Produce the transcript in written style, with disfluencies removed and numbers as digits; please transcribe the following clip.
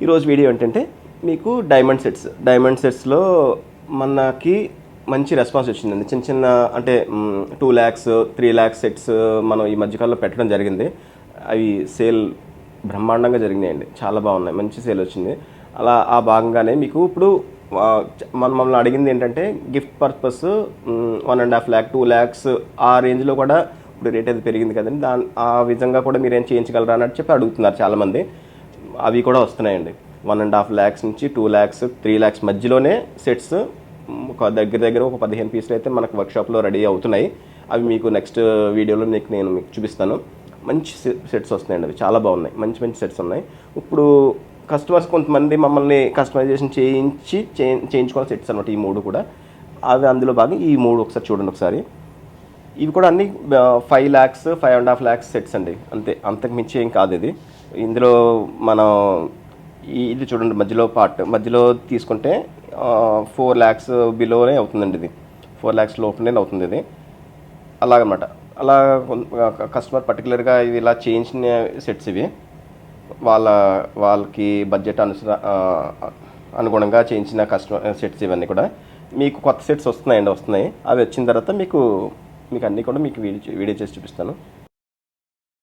ఈరోజు వీడియో ఏంటంటే మీకు డైమండ్ సెట్స్లో మనకి మంచి రెస్పాన్స్ వచ్చిందండి. చిన్న చిన్న అంటే 2 lakhs 3 lakhs సెట్స్ మనం ఈ మధ్యకాలంలో పెట్టడం జరిగింది. అవి సేల్ బ్రహ్మాండంగా జరిగినాయండి, చాలా బాగున్నాయి, మంచి సేల్ వచ్చింది. అలా ఆ భాగంగానే మీకు ఇప్పుడు మమ్మల్ని అడిగింది ఏంటంటే గిఫ్ట్ పర్పస్ 1.5 lakh 2 lakhs ఆ రేంజ్లో కూడా ఇప్పుడు రేట్ అయితే పెరిగింది కదండి, ఆ విధంగా కూడా మీరు ఏం చేయించగలరా అని చెప్పి అడుగుతున్నారు చాలామంది. అవి కూడా వస్తున్నాయండి. 1.5 lakhs నుంచి 2 lakhs 3 lakhs మధ్యలోనే సెట్స్ ఒక దగ్గర ఒక 15 పీసులు అయితే మనకు వర్క్షాప్లో రెడీ అవుతున్నాయి. అవి మీకు నెక్స్ట్ వీడియోలో నేను మీకు చూపిస్తాను. మంచి సెట్స్ వస్తున్నాయండి, అవి చాలా బాగున్నాయి, మంచి మంచి సెట్స్ ఉన్నాయి. ఇప్పుడు కస్టమర్స్ కొంతమంది మమ్మల్ని కస్టమైజేషన్ చేయించుకోవాలి సెట్స్ అనమాట. ఈ 3 కూడా అవి అందులో భాగం. ఈ 3 ఒకసారి చూడండి ఒకసారి. ఇవి కూడా అన్ని 5 lakhs 5.5 lakhs సెట్స్ అండి, అంతే, అంతకు మించి ఏం కాదు ఇది. ఇందులో మనం ఇది చూడండి, మధ్యలో తీసుకుంటే 4 lakhs బిలోనే అవుతుందండి. ఇది 4 lakhs లోపలనే అవుతుంది ఇది, అలాగనమాట. అలా కస్టమర్ పర్టికులర్గా ఇవి ఇలా చేయించిన సెట్స్ ఇవి వాళ్ళకి బడ్జెట్ అనుగుణంగా చేయించిన కస్టమర్ సెట్స్ ఇవన్నీ కూడా. మీకు కొత్త సెట్స్ వస్తున్నాయి. అవి వచ్చిన తర్వాత మీకు అన్నీ కూడా మీకు వీడియో చేసి చూపిస్తాను.